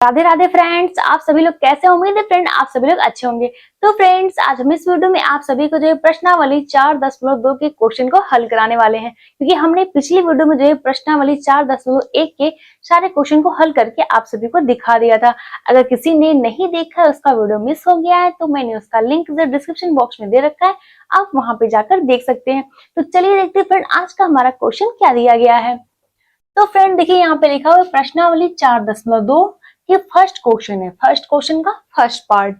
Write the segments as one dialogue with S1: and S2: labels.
S1: Radhe Radhe friends, आप सभी लोग कैसे? उम्मीद है फ्रेंड आप सभी लोग अच्छे होंगे। तो फ्रेंड्स, आज हम इस वीडियो में आप सभी को जो है प्रश्नावली 4.2 के क्वेश्चन को हल कराने वाले हैं, क्योंकि हमने पिछली वीडियो में जो है प्रश्नावली 4.1 के सारे क्वेश्चन को हल करके आप सभी को दिखा दिया था। अगर किसी ने नहीं देखा है, उसका वीडियो मिस हो गया है, तो मैंने उसका लिंक डिस्क्रिप्शन बॉक्स में दे रखा है, आप वहां पे जाकर देख सकते हैं। तो चलिए देखते हैं फ्रेंड आज का हमारा क्वेश्चन क्या दिया गया है। तो फ्रेंड देखिए, यहाँ पे लिखा हुआ है प्रश्नावली 4.2 ये फर्स्ट क्वेश्चन है, फर्स्ट क्वेश्चन का फर्स्ट पार्ट।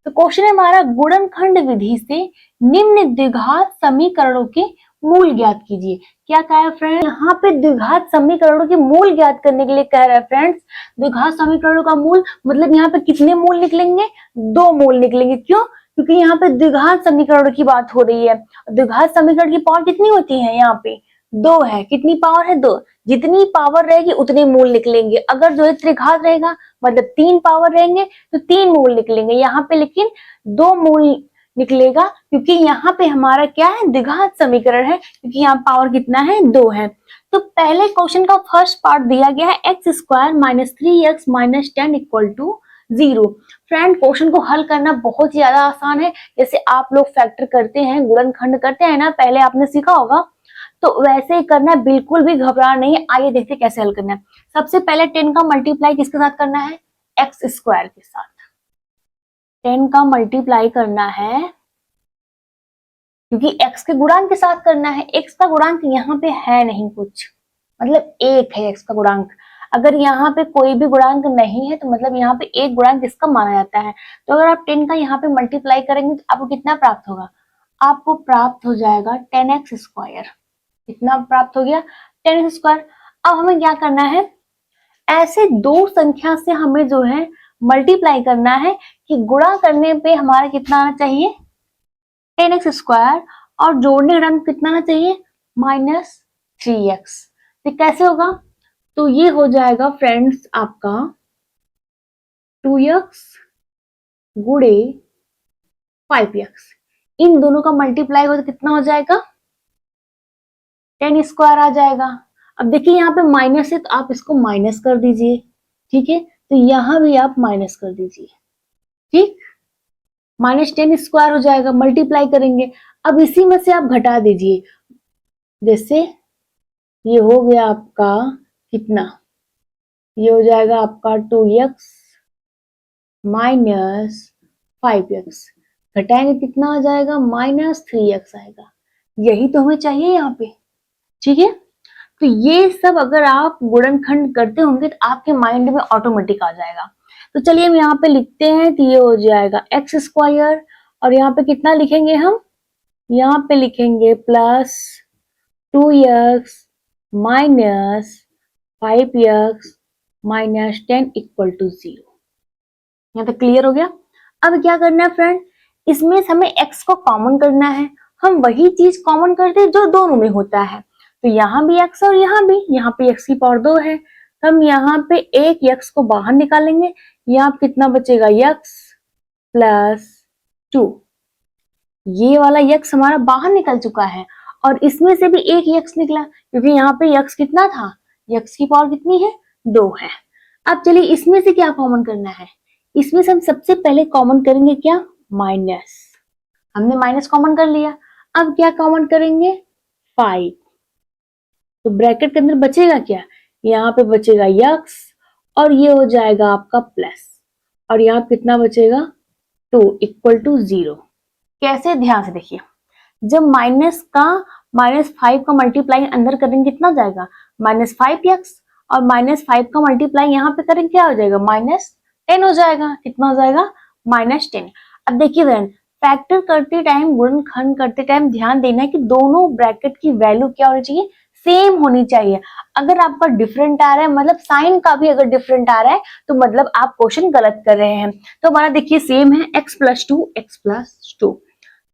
S1: तो क्वेश्चन है हमारा, गुणनखंड विधि से निम्न द्विघात समीकरणों के मूल ज्ञात कीजिए। क्या कहा है फ्रेंड? यहाँ पे द्विघात समीकरणों के मूल ज्ञात करने के लिए कह रहा है फ्रेंड्स। द्विघात समीकरणों का मूल मतलब यहाँ पे कितने मूल निकलेंगे? 2 मूल निकलेंगे। क्यों? क्योंकि यहाँ पे द्विघात समीकरणों की बात हो रही है। द्विघात समीकरण की पावर कितनी होती है? यहाँ पे 2 है। कितनी पावर है? 2। जितनी पावर रहेगी उतने मूल निकलेंगे। अगर जो है त्रिघात रहेगा मतलब 3 पावर रहेंगे तो 3 मूल निकलेंगे। यहाँ पे लेकिन 2 मूल निकलेगा, क्योंकि यहाँ पे हमारा क्या है? द्विघात समीकरण है, क्योंकि यहाँ पावर कितना है? 2 है। तो पहले क्वेश्चन का फर्स्ट पार्ट दिया गया है x² - 3x - 10 = 0। फ्रेंड, क्वेश्चन को हल करना बहुत ही ज्यादा आसान है। जैसे आप लोग फैक्टर करते हैं, गुणनखंड करते हैं ना, पहले आपने सीखा होगा, तो वैसे ही करना है, बिल्कुल भी घबराना नहीं है। आइए देखते हैं कैसे हल करना है। सबसे पहले 10 का मल्टीप्लाई किसके साथ करना है? x² के साथ। 10 का मल्टीप्लाई करना है, क्योंकि x के गुणांक के साथ करना है। x का गुणांक यहाँ पे है नहीं कुछ, मतलब 1 है x का गुणांक। अगर यहाँ पे कोई भी गुणांक नहीं है तो मतलब यहाँ पे एक गुणांक इसका माना जाता है। तो अगर आप 10 का यहाँ पे मल्टीप्लाई करेंगे तो आपको कितना प्राप्त होगा? आपको प्राप्त हो जाएगा 10x²। कितना प्राप्त हो गया? 10x²। अब हमें क्या करना है? ऐसे 2 संख्या से हमें जो है मल्टीप्लाई करना है कि गुणा करने पे हमारा कितना आना चाहिए? 10x², और जोड़ने का टर्म कितना आना चाहिए? -3x। तो कैसे होगा? तो ये हो जाएगा फ्रेंड्स आपका 2x गुणे 5x। इन दोनों का मल्टीप्लाई हो तो कितना हो जाएगा? 10² आ जाएगा। अब देखिए यहाँ पे माइनस है तो आप इसको माइनस कर दीजिए, ठीक है? तो यहां भी आप माइनस कर दीजिए, ठीक? -10² हो जाएगा, मल्टीप्लाई करेंगे। अब इसी में से आप घटा दीजिए। जैसे ये हो गया आपका कितना? ये हो जाएगा आपका 2x - 5x। घटाएंगे कितना आ जाएगा? -3x आएगा। यही तो हमें चाहिए यहाँ पे, ठीक है? तो ये सब अगर आप गुणनखंड करते होंगे तो आपके माइंड में ऑटोमेटिक आ जाएगा। तो चलिए हम यहाँ पे लिखते हैं, तो ये हो जाएगा x², और यहाँ पे कितना लिखेंगे हम? यहाँ पे लिखेंगे +2x - 5x - 10 = 0। यहाँ तक क्लियर हो गया? अब क्या करना है फ्रेंड? इसमें हमें x को कॉमन करना है। हम वही चीज कॉमन करते हैं जो दोनों में होता है। तो यहाँ भी x और यहाँ भी, यहाँ पे x की पावर 2 है, तो हम यहाँ पे एक x को बाहर निकालेंगे। यहाँ पे कितना बचेगा? x +2। ये वाला x हमारा बाहर निकल चुका है, और इसमें से भी एक x निकला, क्योंकि यहाँ पे x कितना था? x की पावर कितनी है? 2 है। अब चलिए इसमें से क्या कॉमन करना है? इसमें से हम सबसे पहले कॉमन करेंगे क्या? माइनस। हमने माइनस कॉमन कर लिया। अब क्या कॉमन करेंगे? 5। तो ब्रैकेट के अंदर बचेगा क्या? यहाँ पे बचेगा x, और ये हो जाएगा आपका प्लस, और यहाँ पे कितना बचेगा? 2 = 0। कैसे? ध्यान से देखिए। जब -5 का मल्टीप्लाई अंदर करेंगे कितना जाएगा? -5x, और -5 का मल्टीप्लाई यहाँ पे करेंगे क्या हो जाएगा? -10 हो जाएगा। कितना हो जाएगा? -10। अब देखिए फ्रेंड, फैक्टर करते टाइम, गुणनखंड करते टाइम ध्यान देना है कि दोनों ब्रैकेट की वैल्यू क्या होनी चाहिए? सेम होनी चाहिए। अगर आपका डिफरेंट आ रहा है, मतलब साइन का भी अगर डिफरेंट आ रहा है, तो मतलब आप क्वेश्चन गलत कर रहे हैं। तो हमारा देखिए सेम है, x + 2 x + 2।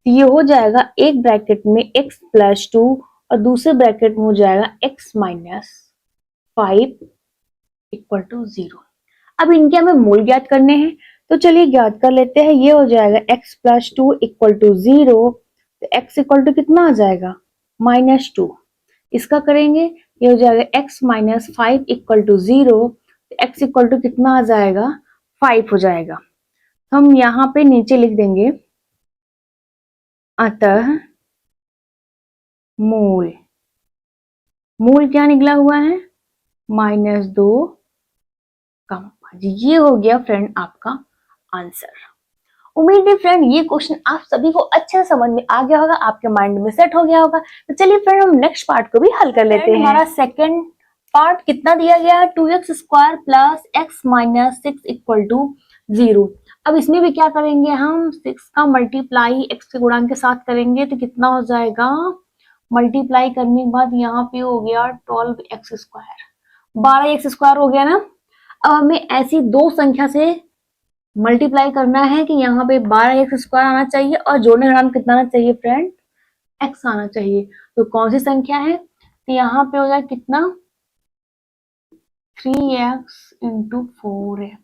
S1: ये हो जाएगा एक ब्रैकेट में x + 2, और दूसरे ब्रैकेट में हो जाएगा x - 5 = 0। अब इनके हमें मूल ज्ञात करने हैं, तो चलिए ज्ञात कर लेते हैं। ये हो जाएगा x + 2 = 0। तो x = कितना आ जाएगा? -2। इसका करेंगे, ये हो जाएगा x - 5 = 0। x इक्वल टू कितना आ जाएगा 5 हो जाएगा। हम यहाँ पे नीचे लिख देंगे अतः मूल, मूल क्या निकला हुआ है -2 कम 5। ये हो गया फ्रेंड आपका आंसर। उम्मीद है फ्रेंड ये क्वेश्चन आप सभी को अच्छे से समझ में आ गया होगा, आपके माइंड में सेट हो गया होगा। तो चलिए फ्रेंड हम नेक्स्ट पार्ट को भी हल कर लेते हैं। हमारा सेकंड पार्ट कितना दिया गया है 2x square plus x minus 6 equal to 0। अब इसमें भी क्या करेंगे हम 6 का मल्टीप्लाई x के गुणांक के साथ करेंगे तो कितना हो जाएगा, मल्टीप्लाई करने के बाद यहाँ पे हो गया 12x स्क्वायर, 12x स्क्वायर हो गया ना। अब हमें ऐसी दो संख्या से मल्टीप्लाई करना है कि यहाँ पे 12x स्क्वायर आना चाहिए और जोड़ने का नाम कितना आना चाहिए फ्रेंड x आना चाहिए। तो कौन सी संख्या है, तो यहाँ पे हो जाए कितना 3x इंटू 4x,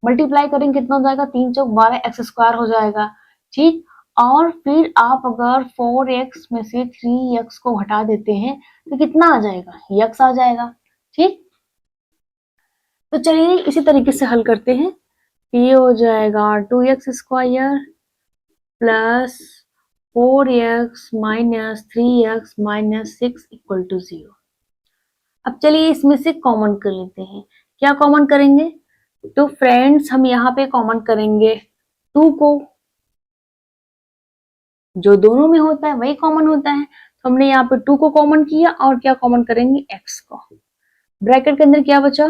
S1: मल्टीप्लाई करेंगे कितना हो जाएगा 3 चौक 12x स्क्वायर हो जाएगा। ठीक, और फिर आप अगर 4x में से 3x को हटा देते हैं तो कितना आ जाएगा x आ जाएगा। ठीक, तो चलिए इसी तरीके से हल करते हैं। ये हो जाएगा 2x square plus 4x minus 3x minus 6 equal to 0। अब चलिए इसमें से कॉमन कर लेते हैं। क्या कॉमन करेंगे, तो फ्रेंड्स हम यहाँ पे कॉमन करेंगे 2 को, जो दोनों में होता है वही कॉमन होता है। तो हमने यहाँ पे 2 को कॉमन किया और क्या कॉमन करेंगे x को। ब्रैकेट के अंदर क्या बचा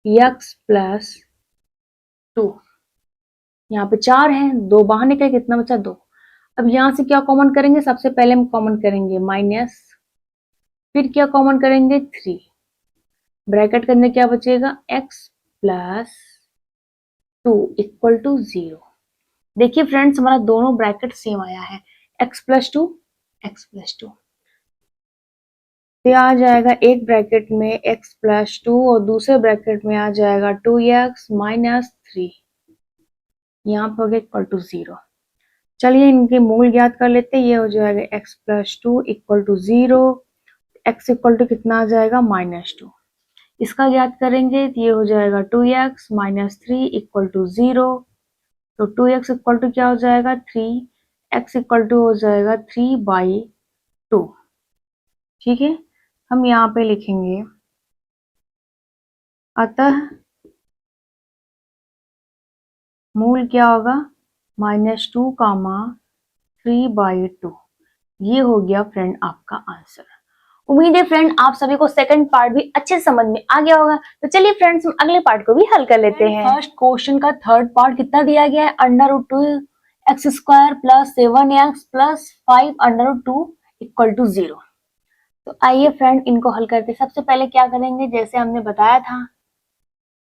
S1: x प्लस 2, यहाँ पे 4 है, 2 बाहर निकले कितना बचा 2। अब यहाँ से क्या कॉमन करेंगे, सबसे पहले हम कॉमन करेंगे माइनस, फिर क्या कॉमन करेंगे 3, ब्रैकेट के अंदर क्या बचेगा x प्लस 2 इक्वल टू 0। देखिए फ्रेंड्स हमारा दोनों ब्रैकेट सेम आया है, x प्लस 2 x प्लस 2। तो आ जाएगा एक ब्रैकेट में x प्लस 2 और दूसरे ब्रैकेट में आ जाएगा 2x माइनस 3, यहाँ पर हो गया इक्वल टू 0। चलिए इनके मूल ज्ञात कर लेते हैं। ये हो जाएगा x plus 2 equal to 0, x equal to कितना आ जाएगा -2। इसका ज्ञात करेंगे तो ये हो जाएगा 2x माइनस 3 इक्वल टू 0। तो 2x इक्वल टू क्या हो जाएगा 3, x इक्वल टू हो जाएगा 3/2। ठीक है, हम यहाँ पे लिखेंगे अतः मूल क्या होगा -2 कामा 3/2। ये हो गया फ्रेंड आपका आंसर। उम्मीद है फ्रेंड आप सभी को सेकंड पार्ट भी अच्छे से समझ में आ गया होगा। तो चलिए फ्रेंड्स हम अगले पार्ट को भी हल कर लेते हैं। फर्स्ट क्वेश्चन का थर्ड पार्ट कितना दिया गया है √2x square plus 7x plus 5√2 equal to 0। तो आइए फ्रेंड इनको हल करते हैं। सबसे पहले क्या करेंगे, जैसे हमने बताया था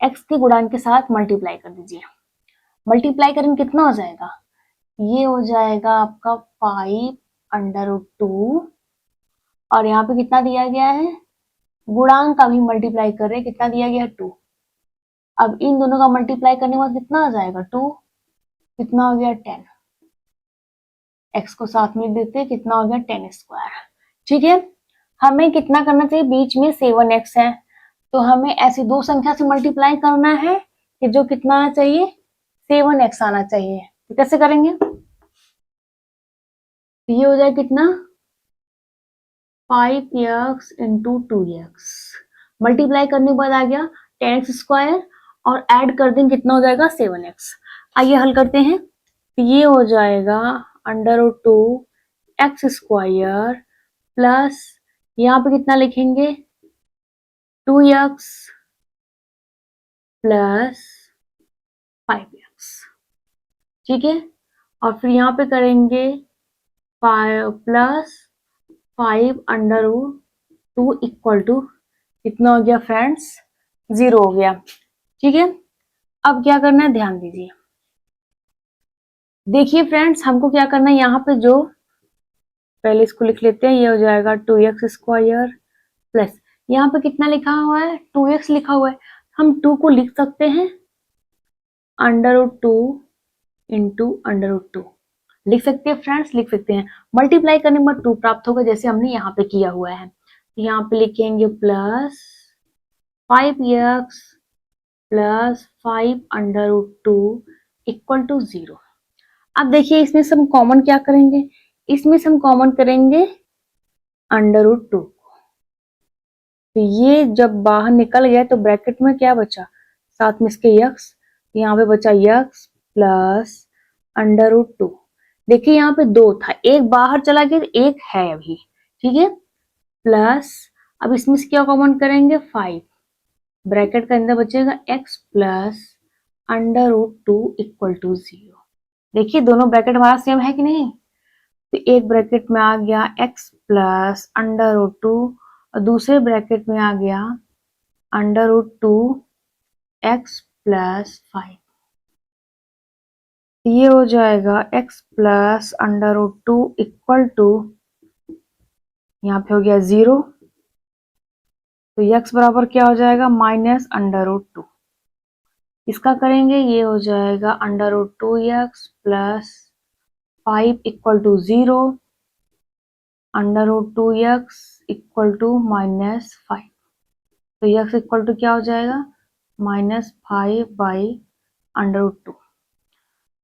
S1: x के गुणांक के साथ मल्टीप्लाई कर दीजिए। मल्टीप्लाई करेंगे कितना हो जाएगा, ये हो जाएगा आपका 5√2 और यहाँ पे कितना दिया गया है, गुणांक का भी मल्टीप्लाई कर रहे हैं, कितना दिया गया 2। अब इन दोनों का मल्टीप्लाई करने के बाद कितना आ जाएगा 2, कितना हो गया 10। x को साथ में लिख देते हैं, कितना हो गया 10 स्क्वायर। ठीक है, हमें कितना करना चाहिए, बीच में 7x है तो हमें ऐसी दो संख्या से मल्टीप्लाई करना है कि जो कितना आना चाहिए 7x आना चाहिए। तो कैसे करेंगे, ये हो जाए कितना 5x इंटू 2x, मल्टीप्लाई करने के बाद आ गया 10x स्क्वायर और ऐड कर देंगे कितना हो जाएगा 7x। आइए हल करते हैं। तो ये हो जाएगा √2x स्क्वायर प्लस यहाँ पे कितना लिखेंगे 2x प्लस 5x। ठीक है, और फिर यहाँ पे करेंगे 5 प्लस 5√2 इक्वल टू कितना हो गया फ्रेंड्स 0 हो गया। ठीक है, अब क्या करना है ध्यान दीजिए। देखिए फ्रेंड्स हमको क्या करना है, यहाँ पे जो पहले इसको लिख लेते हैं, ये हो जाएगा 2x स्क्वायर प्लस यहाँ पे कितना लिखा हुआ है 2x लिखा हुआ है, हम 2 को लिख सकते हैं √2 इंटू √2 लिख सकते हैं फ्रेंड्स, लिख सकते हैं। मल्टीप्लाई करने के बाद 2 प्राप्त होगा जैसे हमने यहाँ पे किया हुआ है। यहाँ पे लिखेंगे plus 5x plus 5√2 equal to 0। अब देखिए इसमें से हम कॉमन क्या करेंगे, इसमें से हम कॉमन करेंगे √2। तो ये जब बाहर निकल गया तो ब्रैकेट में क्या बचा, साथ में इसके यक्स, यहाँ पे बचा यक्स प्लस √2। देखिए यहाँ पे 2 था, एक बाहर चला गया, एक है अभी, ठीक है, प्लस अब इसमें से क्या कॉमन करेंगे 5, ब्रैकेट के अंदर बचेगा x प्लस √2 इक्वल टू 0। देखिए दोनों ब्रैकेट हमारा सेम है कि नहीं, तो एक ब्रैकेट में आ गया x प्लस √2 और दूसरे ब्रैकेट में आ गया √2 x प्लस 5। ये हो जाएगा x प्लस √2 इक्वल टू, यहाँ पे हो गया 0, तो x बराबर क्या हो जाएगा -√2। इसका करेंगे, ये हो जाएगा √2x plus 5 equal to 0, √2x equal to -5। तो x इक्वल टू क्या हो जाएगा -5/√2।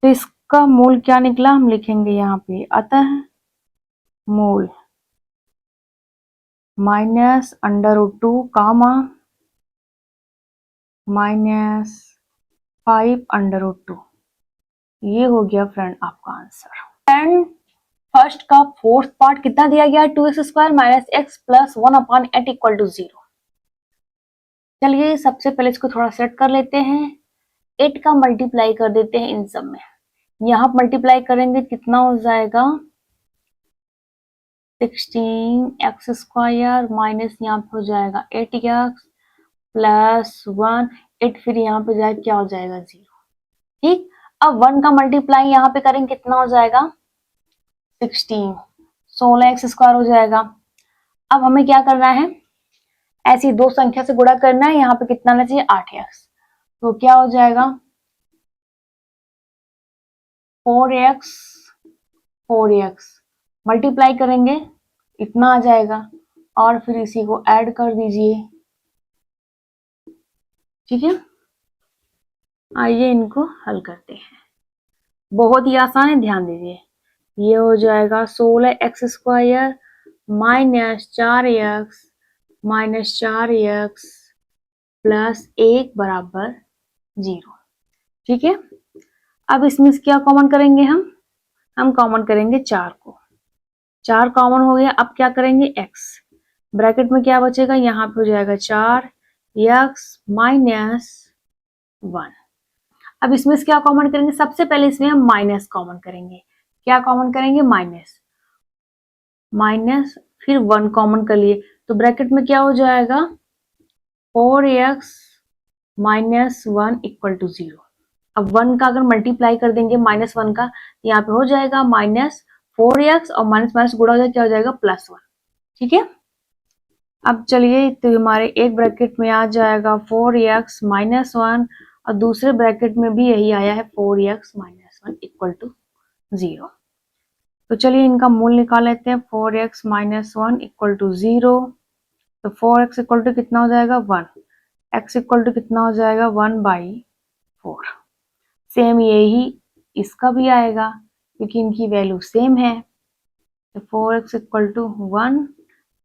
S1: तो इसका मूल क्या निकला हम लिखेंगे यहाँ पे, अतः मूल -√2 कामा -5/√2। ये हो गया फ्रेंड आपका आंसर। फ्रेंड फर्स्ट का फोर्थ पार्ट कितना दिया गया, 2x² minus x plus 1/8 equal to 0। चलिए सबसे पहले इसको थोड़ा सेट कर लेते हैं, 8 का मल्टीप्लाई कर देते हैं इन सब में। यहाँ मल्टीप्लाई करेंगे कितना हो जाएगा 16x² माइनस यहाँ पे हो जाएगा 8x प्लस 1, 8 फिर यहाँ पे जाए क्या हो जाएगा 0। ठीक, अब 1 का मल्टीप्लाई यहाँ पे करेंगे कितना हो जाएगा 16, 16x² हो जाएगा। अब हमें क्या करना है, ऐसी दो संख्या से गुणा करना है, यहाँ पे कितना आना चाहिए 8x, तो क्या हो जाएगा 4x, 4x मल्टीप्लाई करेंगे इतना आ जाएगा और फिर इसी को ऐड कर दीजिए। ठीक है, आइए इनको हल करते हैं, बहुत ही आसान है, ध्यान दीजिए। ये हो जाएगा 16x² minus 4x minus 4x plus 1 बराबर 0। ठीक है, अब इसमें से क्या कॉमन करेंगे हम कॉमन करेंगे 4 को, 4 कॉमन हो गया। अब क्या करेंगे x, ब्रैकेट में क्या बचेगा, यहाँ पे हो जाएगा 4x माइनस 1। अब इसमें से क्या कॉमन करेंगे, सबसे पहले इसमें हम माइनस कॉमन करेंगे। क्या कॉमन करेंगे माइनस, माइनस फिर 1 कॉमन कर लिए, तो ब्रैकेट में क्या हो जाएगा 4x माइनस 1 इक्वल टू 0। अब 1 का अगर मल्टीप्लाई कर देंगे -1 का, यहाँ पे हो जाएगा -4x और माइनस माइनस गुणा हो जाएगा, क्या हो जाएगा +1। ठीक है, अब चलिए तो हमारे एक ब्रैकेट में आ जाएगा 4x माइनस 1 और दूसरे ब्रैकेट में भी यही आया है 4x माइनस 1 इक्वल टू 0। तो चलिए इनका मूल निकाल लेते हैं, 4x माइनस 1 इक्वल टू 0। तो 4x इक्वल टू कितना हो जाएगा 1, x इक्वल टू कितना हो जाएगा 1/4। सेम यही इसका भी आएगा क्योंकि इनकी वैल्यू सेम है। तो 4x equal to 1,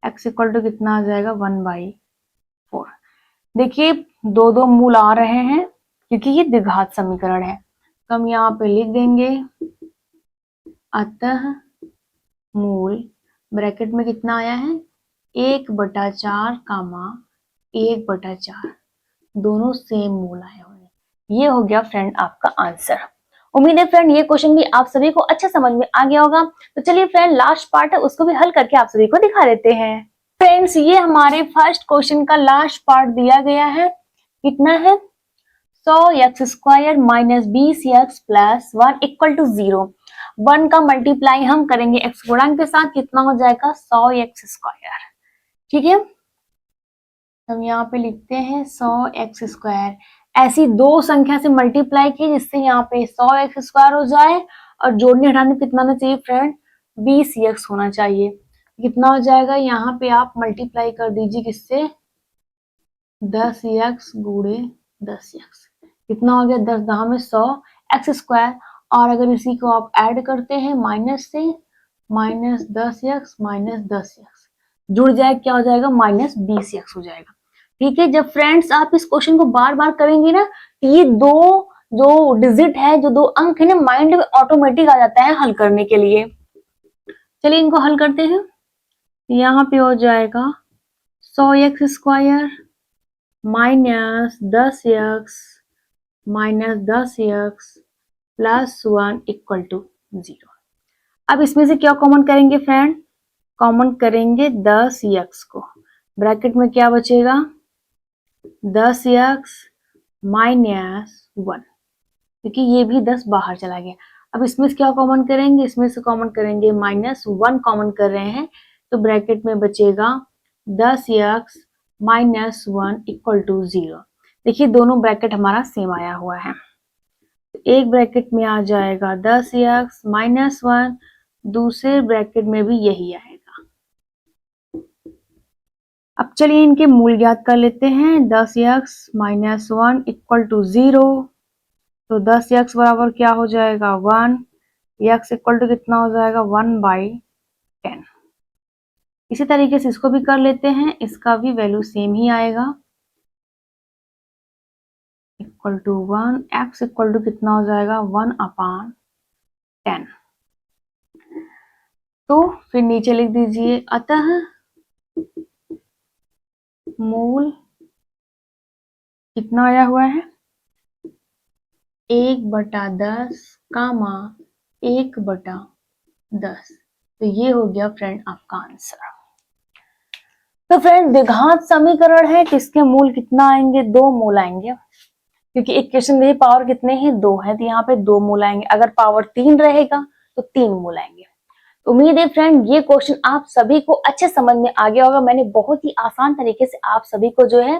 S1: x equal to कितना आ जाएगा 1/4। देखिए दो दो मूल आ रहे हैं क्योंकि ये द्विघात समीकरण है, तो हम यहाँ पे लिख देंगे अतः मूल, ब्रैकेट में कितना आया है 1/4 कामा 1/4, दोनों सेम मूल आए हुए हैं। ये हो गया फ्रेंड आपका आंसर। उम्मीद है फ्रेंड ये क्वेश्चन भी आप सभी को अच्छे समझ में आ गया होगा। तो चलिए फ्रेंड लास्ट पार्ट है उसको भी हल करके आप सभी को दिखा देते हैं। फ्रेंड्स ये हमारे फर्स्ट क्वेश्चन का लास्ट पार्ट दिया गया है, कितना है 100x² minus 20x plus 1 equal to 0। 1 का मल्टीप्लाई हम करेंगे x गुणांक के साथ, कितना हो जाएगा 100x²। ठीक है, हम यहाँ पे लिखते हैं 100x²। ऐसी दो संख्या से मल्टीप्लाई की जिससे यहाँ पे 100x² हो जाए और जोड़ने हटाने कितना होना चाहिए फ्रेंड 20x होना चाहिए। कितना हो जाएगा, यहाँ पे आप मल्टीप्लाई कर दीजिए किससे 10x गुणे 10x कितना हो गया, 10 10 में 100 एक्स स्क्वायर। और अगर इसी को आप ऐड करते हैं माइनस से, माइनस 10x माइनस 10x जुड़ जाए क्या हो जाएगा, माइनस 20x हो जाएगा। ठीक है, जब फ्रेंड्स आप इस क्वेश्चन को बार बार करेंगे ना, ये दो जो डिजिट है, जो दो अंक है ना, माइंड में ऑटोमेटिक आ जाता है हल करने के लिए। चलिए इनको हल करते हैं। यहाँ पे हो जाएगा 100x square minus 10x minus 10x plus 1 equal to 0। अब इसमें से क्या कॉमन करेंगे फ्रेंड, कॉमन करेंगे 10x को, ब्रैकेट में क्या बचेगा 10x माइनस 1, क्योंकि ये भी 10 बाहर चला गया। अब इसमें से क्या कॉमन करेंगे, इसमें से कॉमन करेंगे माइनस 1 कॉमन कर रहे हैं, तो ब्रैकेट में बचेगा 10x माइनस 1 इक्वल टू 0। देखिए दोनों ब्रैकेट हमारा सेम आया हुआ है, एक ब्रैकेट में आ जाएगा 10x माइनस 1, दूसरे ब्रैकेट में भी यही आएगा। अब चलिए इनके मूल ज्ञात कर लेते हैं। 10x माइनस 1 इक्वल टू 0, तो 10x बराबर क्या हो जाएगा 1, x इक्वल टू कितना हो जाएगा 1/10। इसी तरीके से इसको भी कर लेते हैं, इसका भी वैल्यू सेम ही आएगा, equal to 1, x equal to कितना हो जाएगा 1/10। तो फिर नीचे लिख दीजिए, अतः मूल कितना आया हुआ है 1/10 कामा 1/10। तो ये हो गया फ्रेंड आपका आंसर। तो फ्रेंड द्विघात समीकरण है, किसके मूल कितना आएंगे, 2 मूल आएंगे, क्योंकि इक्वेशन में पावर कितने हैं 2 है, तो यहाँ पे 2 मूल आएंगे। अगर पावर 3 रहेगा तो 3 मूल आएंगे। उम्मीद है फ्रेंड ये क्वेश्चन आप सभी को अच्छे समझ में आ गया होगा। मैंने बहुत ही आसान तरीके से आप सभी को जो है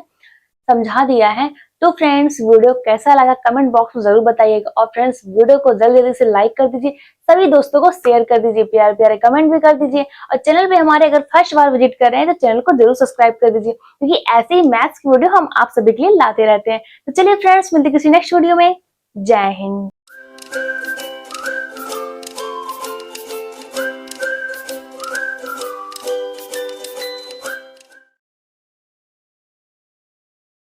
S1: समझा दिया है। तो फ्रेंड्स वीडियो कैसा लगा कमेंट बॉक्स में जरूर बताइएगा, और फ्रेंड्स वीडियो को जल्दी जल्दी से लाइक कर दीजिए, सभी दोस्तों को शेयर कर दीजिए, प्यारे प्यारे कमेंट भी कर दीजिए, और चैनल पे हमारे अगर फर्स्ट बार विजिट कर रहे हैं तो चैनल को जरूर सब्सक्राइब कर दीजिए, क्योंकि ऐसे ही मैथ्स की वीडियो हम आप सभी के लिए लाते रहते हैं। तो चलिए फ्रेंड्स मिलते किसी नेक्स्ट वीडियो में। जय हिंद।